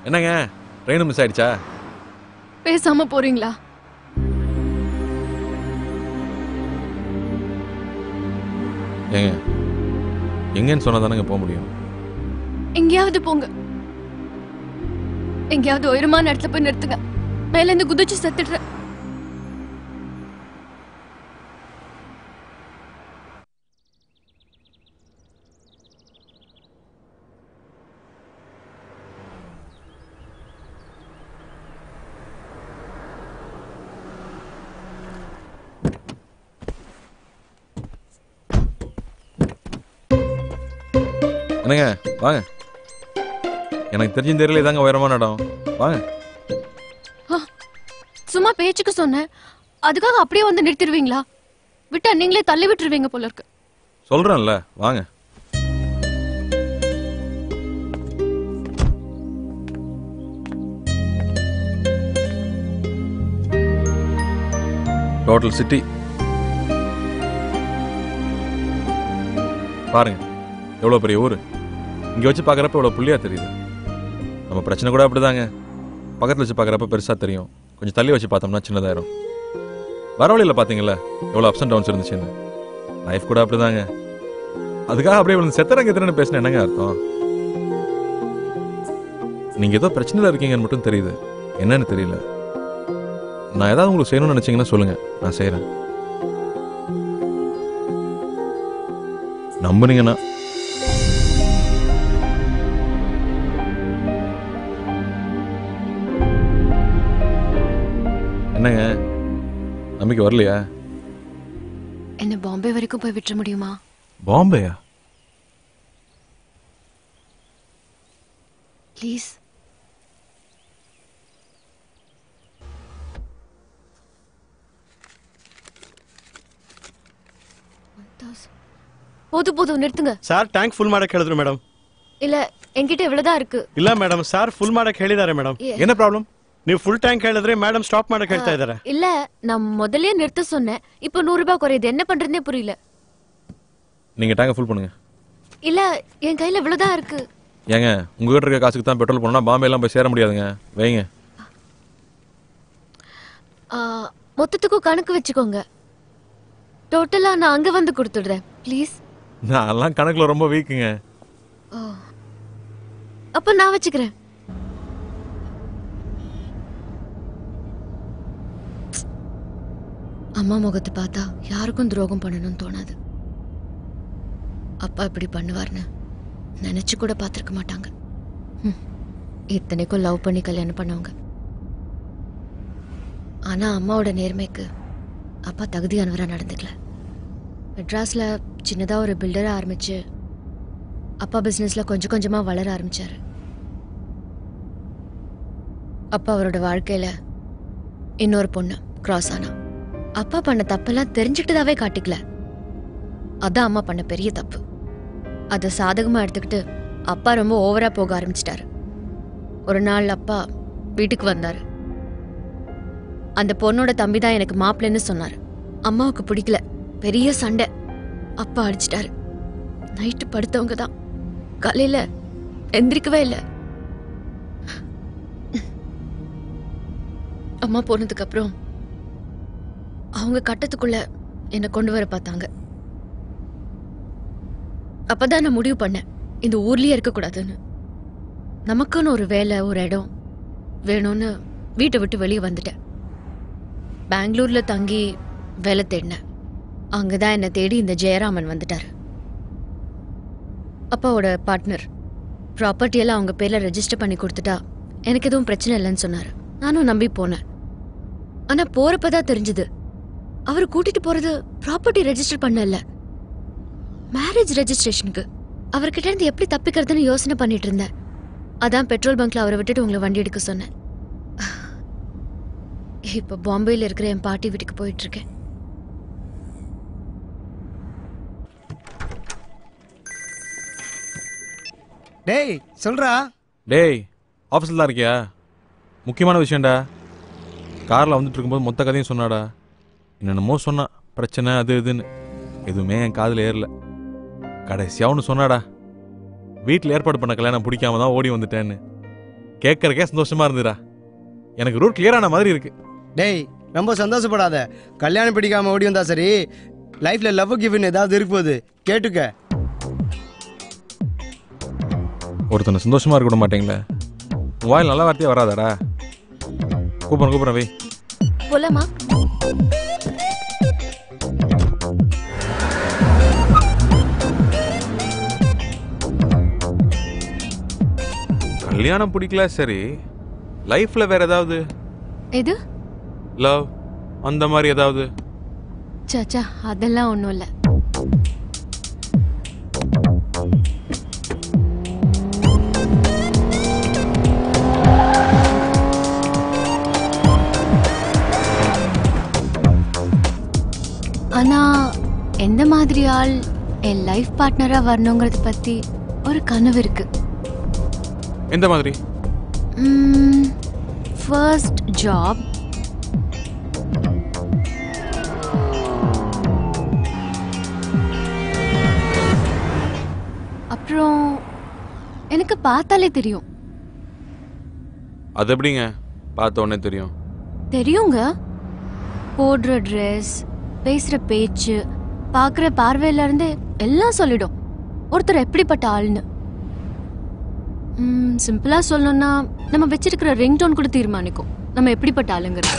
என்னங்க train miss ஆயிடுச்சா? பேசாம போறீங்களா? ஏங்க எங்கன்னு சொன்னா தானங்க போக முடியும். எங்கேயாவது போங்க. எங்கேயாவது உயரமான இடத்துல போய் நிறுத்துங்க. மேல இருந்து குதிச்சு செத்துடுறேன். என்னங்க வாங்க. எனக்கு தெரிஞ்ச தெரியல இதாங்க உயரமான இடம். வாங்க. சும்மா பேச்சுக்கு சொன்னேன். அதுக்காக அப்படியே வந்து நிறுத்திடுவீங்களா? விட்டா நீங்களே தள்ளி விட்டுருவீங்க போல இருக்கு. சொல்றேன்ல வாங்க. டோட்டல் சிட்டி பாருங்க, எவ்வளவு பெரிய ஊரு. இங்க வச்சு பாக்குறப்ப எவ்வளவு புள்ளியா தெரியுது. நம்ம பிரச்சனை கூட அப்படிதாங்க. பக்கத்துல வச்சு பாக்குறப்ப பெருசா தெரியும், கொஞ்சம் தள்ளி வச்சு பார்த்தோம்னா சின்னதாயிரும். வர வழியில பாத்தீங்கல்ல எவ்வளவு அப்ஸ் அண்ட் டவுன்ஸ் இருந்துச்சுன்னு. லைஃப் கூட அப்படிதாங்க. அதுக்காக அப்படியே இவ்வளவு செத்தரங்க எத்தனை பேசின என்னங்க அர்த்தம்? நீங்க ஏதோ பிரச்சனையில இருக்கீங்கன்னு மட்டும் தெரியுது, என்னன்னு தெரியல. நான் ஏதாவது உங்களுக்கு செய்யணும்னு நினைச்சீங்கன்னா சொல்லுங்க, நான் செய்யறேன். நம்புனீங்கன்னா என்னங்க நம்பிக்கை வரலையா? என்ன பாம்பே வரைக்கும் போய் விட்டுற முடியுமா? பாம்பேயா? ப்ளீஸ். போதும் போதும் நிறுத்துங்க. சார் ಟ್ಯಾಂಕ್ ಫುಲ್ ಮಾಡಕ್ಕೆ ಹೇಳಿದ್ರು ಮೇಡಮ್. இல்ல என்கிட்ட இவ்வளவுதான் இருக்கு. ಇಲ್ಲ ಮೇಡಮ್, ಸಾರ್ ಫುಲ್ ಮಾಡಕ್ಕೆ ಹೇಳಿದ್ದಾರೆ ಮೇಡಮ್. என்ன ப்ராப்ளம்? ನೀವು ಫುಲ್ ಟ್ಯಾಂಕ್ ಹೇಳಿದ್ರೆ மேடம் ஸ்டாப் ಮಾಡಕ್ಕೆ ಹೇಳ್ತಾ ಇದ್ದಾರೆ. இல்ல நான் முதல்லயே நிறுத்த சொன்னேன். இப்போ 100 ரூபாய் குறையுது. என்ன பண்றதுனே புரியல. நீங்க டேங்க ஃபுல் பண்ணுங்க. இல்ல என் கையில இவ்வளவுதான் இருக்கு. ஏங்க உங்ககிட்ட இருக்க காசுக்கு தான் பெட்ரோல் போனா பாம்பே எல்லாம் போய் சேர முடியாதுங்க. வைங்க. மொத்தத்துக்கும் கணக்கு வச்சுக்கோங்க. டோட்டலா நான் அங்க வந்து கொடுத்துடுறேன். ப்ளீஸ். நான் கணக்குல ரொம்ப வீக்குங்க. அப்ப நான் வச்சுக்கிறேன். அம்மா முகத்தை பார்த்தா யாருக்கும் துரோகம் பண்ணணும்னு தோணாது. அப்பா இப்படி பண்ணுவார்னு நினைச்சு கூட பார்த்திருக்க மாட்டாங்க. இத்தனைக்கும் லவ் பண்ணி கல்யாணம் பண்ணவங்க. ஆனா அம்மாவோட நேர்மைக்கு அப்பா தகுதியானவரா நடந்துக்கல. மெட்ராஸ்ல சின்னதா ஒரு பில்டரா ஆரம்பிச்சு அப்பா பிசினஸ்ல கொஞ்சம் கொஞ்சமா வளர ஆரம்பிச்சாரு. அப்பா அவரோட வாழ்க்கையில இன்னொரு பொண்ணு கிராஸ் ஆனா. அப்பா பண்ண தப்பெல்லாம் தெரிஞ்சுக்கிட்டதாவே காட்டிக்கல. அதான் அம்மா பண்ண பெரிய தப்பு. அதை சாதகமா எடுத்துக்கிட்டு அப்பா ரொம்ப ஓவரா போக ஆரம்பிச்சிட்டாரு. ஒரு நாள் அப்பா வீட்டுக்கு வந்தாரு. அந்த பொண்ணோட தம்பி தான் எனக்கு மாப்பிள்ளைன்னு சொன்னாரு. அம்மாவுக்கு பிடிக்கல. பெரிய சண்டை. அப்பா அடிச்சிட்டாரு. நைட்டு படுத்தவங்க தான் காலையில எந்திரிக்கவே இல்லை. அம்மா போனதுக்கு அப்புறம் அவங்க கட்டத்துக்குள்ள என்னை கொண்டு வர பார்த்தாங்க. அப்பதான் நான் முடிவு பண்ணேன், இந்த ஊர்லயே இருக்கக்கூடாதுன்னு. நமக்குன்னு ஒரு வேலை, ஒரு இடம் வேணும்னு வீட்டை விட்டு வெளியே வந்துட்டேன். பெங்களூர்ல தங்கி வேலை தேடினேன். அங்கதான் என்னை தேடி இந்த ஜெயராமன் வந்துட்டாரு. அப்பாவோட பார்ட்னர். ப்ராப்பர்ட்டியெல்லாம் அவங்க பேர்ல ரெஜிஸ்டர் பண்ணி கொடுத்துட்டா எனக்கு எதுவும் பிரச்சனை இல்லைன்னு சொன்னாரு. நானும் நம்பி போனேன். ஆனா போறப்பதான் தெரிஞ்சது, அவரு கூட்டிட்டு போறது ப்ராப்பர்ட்டி ரெஜிஸ்டர் பண்ணல, மேரேஜ் ரெஜிஸ்ட்ரேஷனுக்கு. அவர்கிட்ட இருந்து எப்படி தப்பிக்கிறதுன்னு யோசனை பண்ணிட்டு இருந்தேன். அதான் பெட்ரோல் பங்க்ல அவரை விட்டுட்டு உங்களை வண்டி எடுக்க சொன்னேன். இப்ப பாம்பேல இருக்கிற என் பாட்டி வீட்டுக்கு போயிட்டு இருக்கேன். டேய் சொல்றா. டேய் ஆஃபீஸில் தான் இருக்கியா? முக்கியமான விஷயம்டா. காரில் வந்துட்டு இருக்கும்போது மொத்த கதையும் சொன்னாடா. என்னென்னமோ சொன்னா, பிரச்சனை அது இதுன்னு. எதுவுமே என் காதில் ஏறல. கடைசியாக ஒன்று சொன்னாடா, வீட்டில் ஏற்பாடு பண்ண கல்யாணம் பிடிக்காம தான் ஓடி வந்துட்டேன்னு. கேட்கறக்கே சந்தோஷமா இருந்துடா. எனக்கு ரூட் கிளியர் ஆன மாதிரி இருக்கு. டேய் ரொம்ப சந்தோஷப்படாத. கல்யாணம் பிடிக்காம ஓடி வந்தா சரி, லைஃப்ல லவ் கிவ்னு ஏதாவது இருக்கு போகுது, கேட்டுக்க. ஒருத்தனை சந்தோஷமா இருக்க விட மாட்டீங்களே. உன் வாயில் நல்ல வார்த்தையே வராதாடா. கூப்பிட்றேன் வை. போலாமா? கல்யாணம் பிடிக்கல சரி, லைஃப்ல வேற ஏதாவது எது? லவ் அந்த மாதிரி ஏதாவது? சச்சா, அதெல்லாம் ஒன்றும் இல்லை. ஆனா எந்த மாதிரி ஆள் என் லைஃப் பார்ட்னரா வரணுங்கிறத பத்தி ஒரு கனவு இருக்கு. எந்த மாதிரி? ஃபர்ஸ்ட் ஜாப், அப்புறம் எனக்கு பார்த்தாலே தெரியும். அது எப்படிங்க பார்த்த உடனே தெரியும்? தெரியுங்க. போடுற ட்ரெஸ், பேசுற பேச்சு, பார்க்குற பார்வையில இருந்து எல்லாம் சொல்லிடும் ஒருத்தர் எப்படிப்பட்ட ஆள்னு. சிம்பிளா சொல்லணும்னா நம்ம வச்சிருக்கிற ரிங்டோன் கூட தீர்மானிக்கும் நம்ம எப்படிப்பட்ட ஆளுங்கிறது.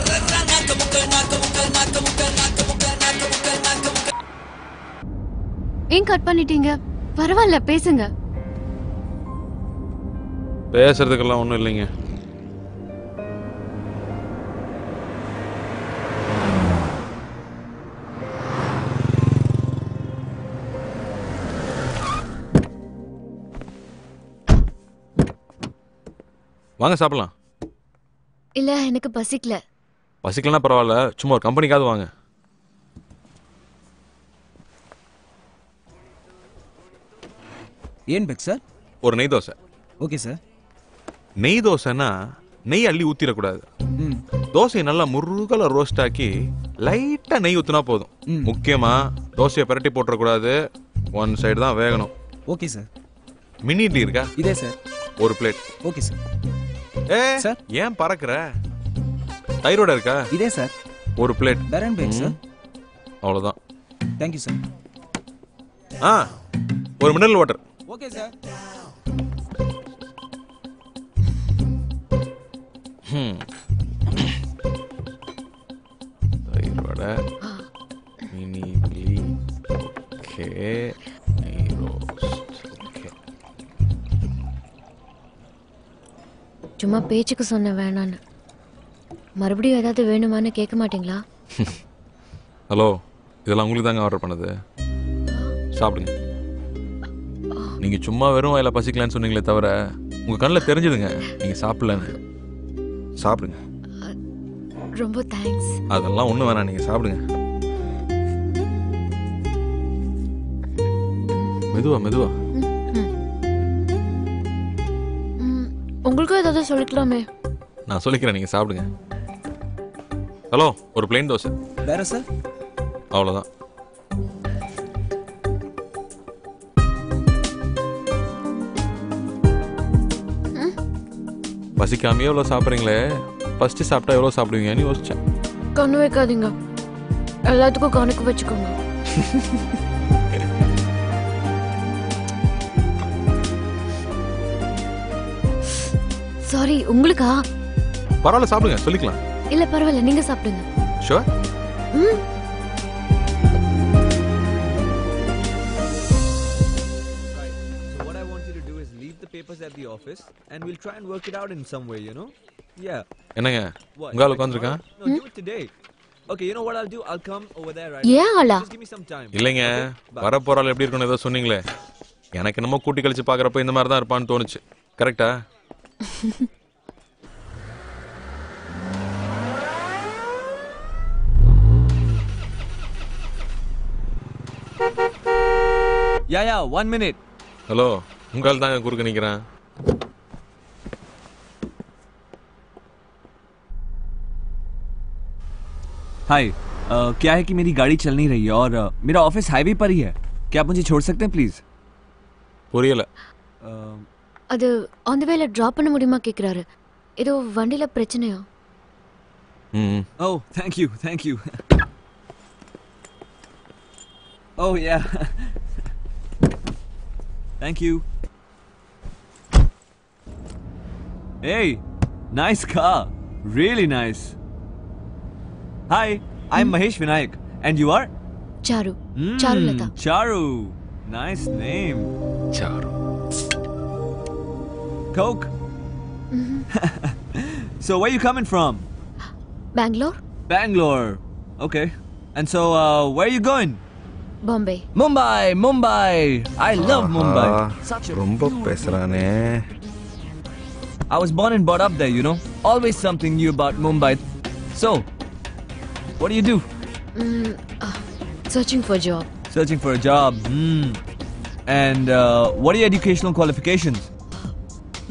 ஏன் கட் பண்ணிட்டீங்க? பரவாயில்ல, பேசுங்க. பேசுறதுக்கெல்லாம் ஒன்றும் இல்லைங்க. வாங்க சாப்பிடலாம். இல்ல, எனக்கு பசிக்கல. பசிக்கலன்னா பரவாயில்ல, சும்மா ஒரு கம்பெனிக்காவது வாங்க. ஏன் பெக் சார்? ஒரு நெய் தோசை. Okay sir. நெய் தோசைன்னா நெய் அள்ளி ஊத்திடக்கூடாது. தோசையை நல்லா முருகல ரோஸ்ட் ஆக்கி லைட்டா நெய் ஊத்துனா போதும். முக்கியமா தோசையை பரட்டி போட்டுறக்கூடாது, ஒன் சைடு தான் வேகணும். Okay sir. மினி இட்லி இருக்கா? இதே சார். ஒரு பிளேட். Okay sir. சார் ஏன் பறக்குற? தைரோட இருக்கா? இதே சார். ஒரு பிளேட். பேரன் பேக் சார். அவ்வளவுதான். Thank you sir. ஒரு மினரல் வாட்டர். Okay sir. தைரோட மினி இட்லி. ஓகே. நெய் ரோஸ்ட். ஓகே. சும்மா பேச்சுக்கு சொன்ன வேணான்னு. மறுபடியும் ஏதாவது வேணுமான்னு கேட்க மாட்டீங்களா? ஹலோ, இதெல்லாம் உங்களுக்கு தாங்க ஆர்டர் பண்ணது. சாப்பிடுங்க. நீங்க சும்மா வெறும் வாயில பசிக்கலான்னு சொன்னீங்களே தவிர உங்க கண்ணில் தெரிஞ்சதுங்க நீங்க சாப்பிடலன்னு. சாப்பிடுங்க. ரொம்ப தேங்க்ஸ். அதெல்லாம் ஒன்றும் வேணாம், நீங்க சாப்பிடுங்க. மெதுவா மெதுவா. உங்களுக்கும் ஏதாவது சொல்லிக்கலாமே. நான் சொல்லிக்கிறேன், நீங்க சாப்பிடுங்க. ஹலோ, ஒரு பிளேன் தோசை. வேற சார்? அவ்வளோதான். பசிக்காமே எவ்வளோ சாப்பிட்றீங்களே, ஃபர்ஸ்ட் சாப்பிட்டா எவ்வளோ சாப்பிடுவீங்கன்னு யோசிச்சேன். கண்ணு வைக்காதீங்க, எல்லாத்துக்கும் கணக்கு வச்சுக்கோங்க. சாரி, உங்களுக்கா? பரவாயில்ல, சாப்பிடுங்க, சொல்லிக்கலாம். இல்ல பரவாயில்ல, நீங்க சாப்பிடுங்க. Sure. papers at the office and we'll try and work it out in some way, you know? Yeah. என்னங்க உங்கால உட்கார்ந்திருக்கான்? No, do it today. Okay, you know what I'll do? I'll come over there right now. Yeah, just give me some time. இல்லைங்க, வர போறால எப்படி இருக்குன்னு ஏதோ சொன்னீங்களே, எனக்கு என்னமோ கூட்டி கழிச்சு பார்க்கறப்ப இந்த மாதிரி தான் இருப்பான்னு தோணுச்சு. கரெக்டா? Yeah, 1 minute. ஹலோ, உங்கால் தாங்க குறுக்க நிக்கிறேன். हाय, क्या है कि मेरी गाड़ी चल नहीं रही है और मेरा ऑफिस हाईवे पर ही है. क्या आप मुझे छोड़ सकते हैं प्लीज? புரியல. அது ஆன் தி வேல டிராப் பண்ண முடியுமா கேக்குறாரு. ஏதோ வண்டியில பிரச்சனையா? ம் Oh, thank you. Oh yeah. Thank you. Hey, nice car. Really nice. Hi, I'm Mahesh Vinayak. And you are? Charu. Charulatha. Charu. Nice name. Charu. Coke? So where you coming from? Bengaluru, Bangalore. Okay. And so where are you going? Bombay. Mumbai. I love Mumbai. Such a ரொம்ப பேசுறானே. I was born and brought up there, you know. Always something new about Mumbai. So, what do you do? Searching for job. Searching for a job. And what are your educational qualifications?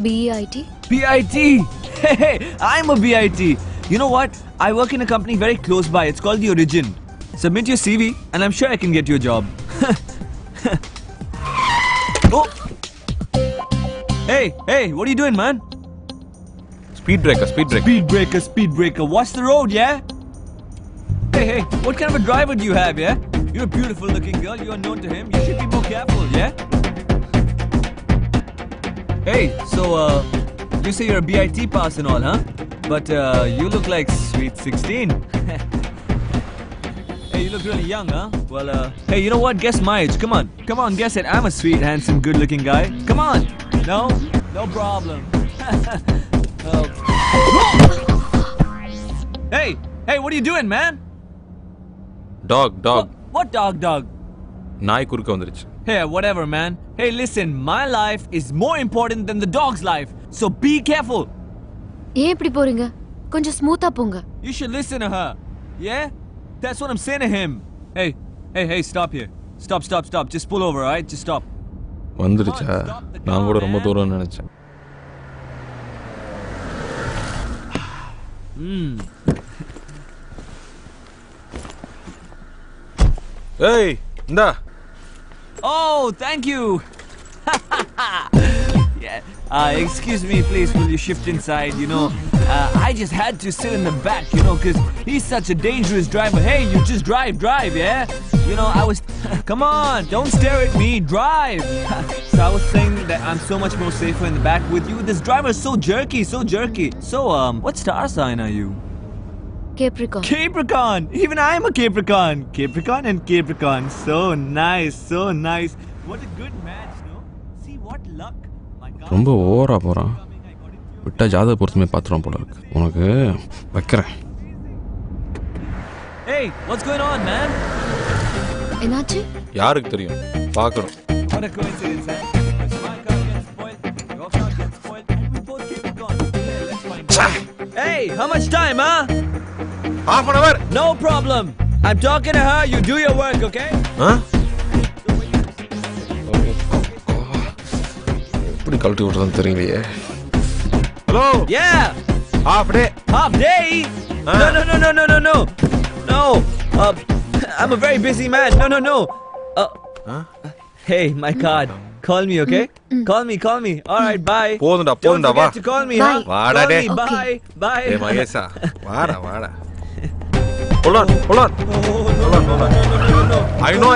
BEIT. BIT. Hey, I'm a BIT. You know what? I work in a company very close by. It's called The Origin. Submit your CV and I'm sure I can get you a job. Oh. Hey, what are you doing, man? Speed breaker. Speed breaker. Watch the road, yeah? Hey, what kind of a driver do you have, yeah? You're a beautiful looking girl. You are known to him. You should be more careful, yeah? Hey, so, you say you're a BIT pass and all, huh? But, you look like sweet 16. Hey, you look really young, huh? Well, hey, you know what? Guess my age. Come on, guess it. I'm a sweet, handsome, good-looking guy. Come on. No problem. Hey, what are you doing, man? Dog. What dog? நாய் குறுக்க வந்துருச்சு. Hey, whatever, man. Hey, listen, my life is more important than the dog's life. So be careful. ஏன் இப்படி போறீங்க? கொஞ்சம் ஸ்மூத்தா போங்க. You should listen to her. Yeah? That's what I'm saying to him. Hey, stop here. Stop. Just pull over, alright? Just stop. வந்துருச்சா? நான் கூட ரொம்ப தூரம் நினைச்சேன். ஏய், இந்தா. Oh, thank you. Yeah. Excuse me, please. Will you shift inside? You know, I just had to sit in the back, you know, because he's such a dangerous driver. Hey, you just drive, yeah? You know, I was... Come on, don't stare at me. Drive. So I was saying that I'm so much more safer in the back with you. This driver is so jerky. So, what star sign are you? Capricorn. Capricorn! Even I'm a Capricorn! Capricorn and Capricorn. So nice. What a good match, no? See what luck. My God. ரொம்ப ஓவரா போறான். விட்டா ஜாதக பொருத்தமே பாத்துறோம் போல இருக்கு. உனக்கு வைக்கிறேன். Hey, what's going on, man? என்னாச்சு? யாருக்கு தெரியும்? பார்க்கணும். What a coincidence, huh? My car gets spoiled, your car gets spoiled, we both Capricorn. Hey, let's find out. Hey, how much time, huh? Half an hour. No problem. I'm talking to her, you do your work, okay? எப்படி கழட்டி விடுறதுன்னு தெரியலையே. Hello. Yeah. Half day. No. I'm a very busy man. No. Hey, my card. Call me, okay? Call me. All right, bye. போதும்டா Don't வா. forget to call me, huh? வாடா டே. Call me, bye. ஏய் மகேஷா. வாடா. Hold on. No. I know.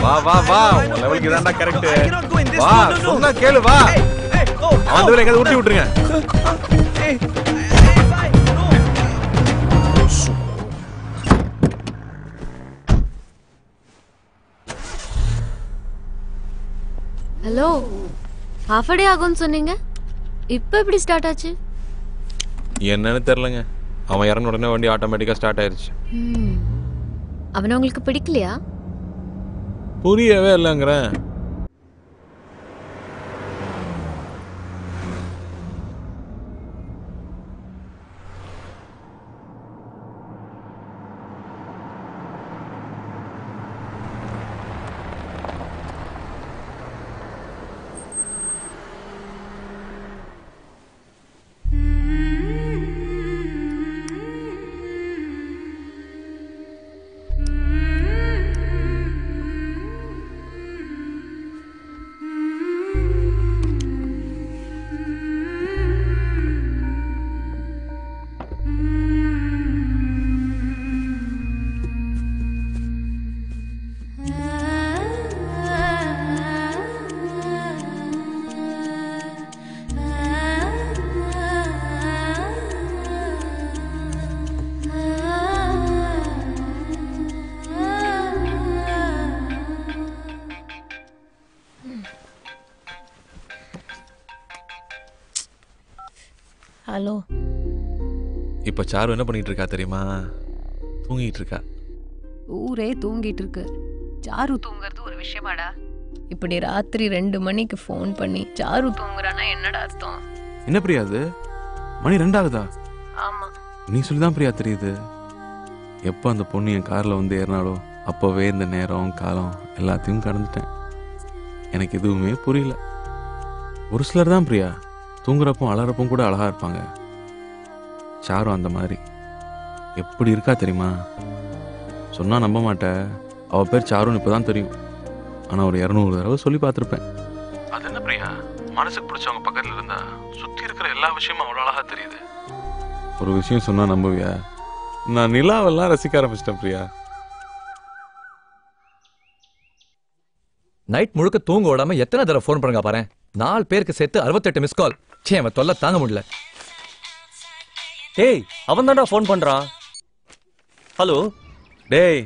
வா. I know, லெவலுக்கு இதான்டா correct. I cannot go in this. வா. No. சொன்னா கேளு வா. Hey, oh. அந்த வேலை எங்க ஊட்டி விட்டுருங்க. Hey, bye. No. Hello. half a day ஆகும்னு சொன்னீங்க. இப்போ எப்படி ஸ்டார்ட் ஆச்சு? என்னன்னு தெரியலங்க. அவன் இறங்கின உடனே வண்டி ஆட்டோமேட்டிக்கா ஸ்டார்ட் ஆயிருச்சு. அவனை உங்களுக்கு பிடிக்கலையா? புரியவே இல்லைங்கிறேன். ஹலோ. இப்ப சாரு என்ன பண்ணிட்டு இருக்கா தெரியுமா? தூங்கிட்டு இருக்கா. ஊரே தூங்கிட்டு இருக்கு. சாரு தூங்குறது ஒரு விஷயமாடா? இப்படி ராத்திரி 2 மணிக்கு ஃபோன் பண்ணி சாரு தூங்குறானா என்னடா அர்த்தம்? என்ன பிரியா அது? மணி 2 ஆகுதா? ஆமா. நீ சொல்லிதான் பிரியா தெரியுது. எப்போ அந்த பொண்ணு என் கார்ல வந்து ஏறினாலோ அப்போவே இந்த நேரம் காலம் எல்லாத்தையும் கடந்துட்டேன். எனக்கு எதுவுமே புரியல. ஒரு சிலர் தான் பிரியா தூங்குறப்போ அலறப்போ கூட அழகா இருப்பாங்க. சாரு அந்த மாதிரி எப்படி இருக்கா தெரியுமா? சொன்னா நம்ப மாட்டேன். அவ பேர் சாருன்னு இப்பதான் தெரியும். ஆனா ஒரு 200 தடவை சொல்லி பார்த்துருப்பேன். அது என்ன பிரியா, மனசுக்கு பிடிச்சவங்க பக்கத்துல இருந்தா சுத்தி இருக்கிற எல்லா விஷயமும் அவ்வளோ அழகா தெரியுது. ஒரு விஷயம் சொன்னா நம்புவியா? நான் நிலாவெல்லாம் ரசிக்க ஆரம்பிச்சிட்டேன் பிரியா. நைட் முழுக்க தூங்க விடாம எத்தனை தடவை ஃபோன் பண்ணுங்க பாரு. 4 பேருக்கு சேர்த்து 68 மிஸ் கால். சே, அவன் தொல்லை தாங்க முடியல. டேய், அவன் தான்டா ஃபோன் பண்றான். ஹலோ. டேய்,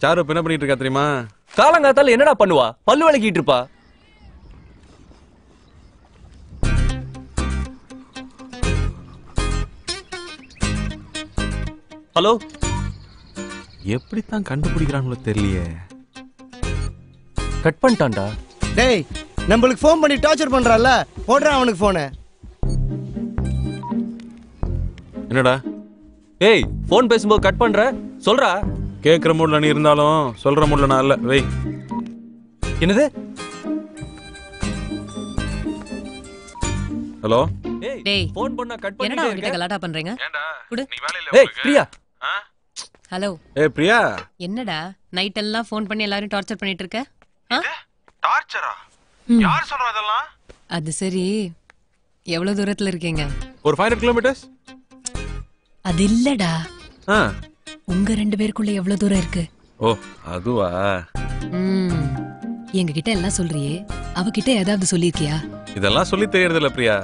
சாரு என்ன பண்ணிட்டு இருக்கா தெரியுமா? காலங்காத்தால என்னடா பண்ணுவா? பல்லு விளக்கிட்டு இருப்பா. ஹலோ. எப்படித்தான் கண்டுபிடிக்கிறாங்களோ தெரியலையே. கட் பண்ணிட்டான்டா. டேய், நம்மளுக்கு ஃபோன் பண்ணி டார்ச்சர் பண்றான்ல, போடுறான் அவனுக்கு ஃபோனை. என்னடா? ஏய், ஃபோன் பேசும்போது கட் பண்ற, சொல்றா. கேட்குற மூட்ல நீ இருந்தாலும் சொல்ற மூட்ல நான் இல்ல. வெய். என்னது? ஹலோ. டேய், ஃபோன் பண்ணா கட் என்னடா பண்ணிட்டே அவகிட்ட இருக்க. கலாட்டா பண்றீங்க? குடு. நீ வேலையில ஏய், பிரியா. ஹலோ. ஏய் பிரியா. என்னடா நைட் எல்லாம் ஃபோன் பண்ணி எல்லாரும் டார்ச்சர் பண்ணிட்டு இருக்க? டார்ச்சரா? யார் சொல்றா இதெல்லாம்? அது சரி, எவ்வளவு தூரத்துல இருக்கீங்க? ஒரு 500 கிலோமீட்டர்ஸ். அது இல்லடா, ஆ, உங்க 2 பேருக்குள்ள எவ்வளவு தூரம் இருக்கு? ஓ அதுவா? எங்க கிட்ட எல்லாம் சொல்றியே, அவகிட்ட ஏதாவது சொல்லிருக்கியா? இதெல்லாம் சொல்லி தெரியறது இல்ல பிரியா.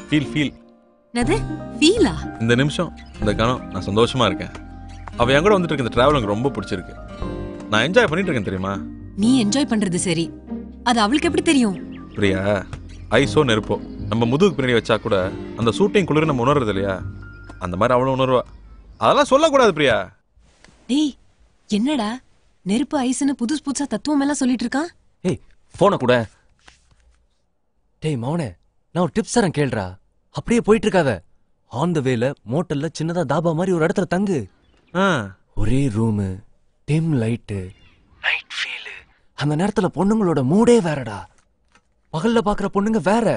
ஃபீல். என்னது ஃபீலா? இந்த நிமிஷம், இந்த கணம் நான் சந்தோஷமா இருக்கேன். அவ என் கூட வந்துட்டு இருக்க இந்த டிராவல் எனக்கு ரொம்ப பிடிச்சிருக்கு. நான் என்ஜாய் பண்ணிட்டு இருக்கேன் தெரியுமா? நீ என்ஜாய் பண்றது சரி, அது அவளுக்கு எப்படி தெரியும்? பிரியா, ஐஸோ நெருப்போ நம்ம முதுகுக்கு பின்னாடி வச்சா கூட அந்த ஷூட்டிங் குளிர் நம்ம உணர்றது இல்லையா? அந்த மாதிரி அவளும் உணர்வா. அதெல்லாம் சொல்லக்கூடாது பிரியா. டேய், என்னடா நெருப்பு ஐஸ்னு புதுசா தத்துவம் எல்லாம் சொல்லிட்டு இருக்கான்? ஏய், போனை கூட. டேய் மௌனே, நான் ஒரு டிப்ஸ் தரேன் கேளுடா. அப்படியே போயிட்டு இருக்காத. ஆன் த வேல மோட்டல்ல சின்னதா தாபா மாதிரி ஒரு இடத்துல தங்கு. ஒரே room, dim light, night feel. அந்த நேரத்துல பொண்ணுங்களோட மூடே வேறடா. பகல்ல பாக்குற பொண்ணுங்க வேற,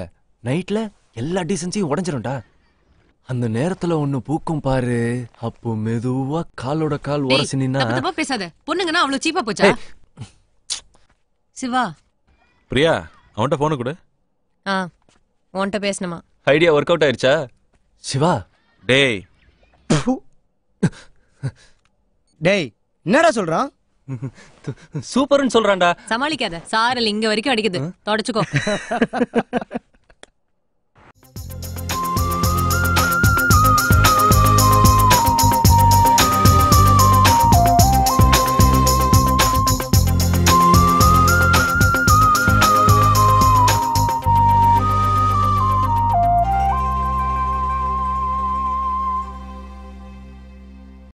நைட்ல எல்லா டீசன்ஸையும் உடைஞ்சிரும்டா. அந்த நேரத்துல ஒண்ணு பூக்கும் பாரு, அப்போ மெதுவா காலோட கால் உரசி நின்னா. தப்பா பேசாத. பொண்ணுங்கன்னா அவ்வளவு சீப்பா போச்சா? சிவா. பிரியா, அவன்கிட்ட போன கொடு. உன்கிட்ட பேசணுமா? ஐடியா ஒர்க் அவுட் ஆயிருச்சா? சிவா. டேய். டேய், என்னடா சொல்றான்? சூப்பர்னு சொல்றான்டா. சமாளிக்காத. சாரல் இங்க வரைக்கும் அடிக்குது. தொடச்சுக்கோ.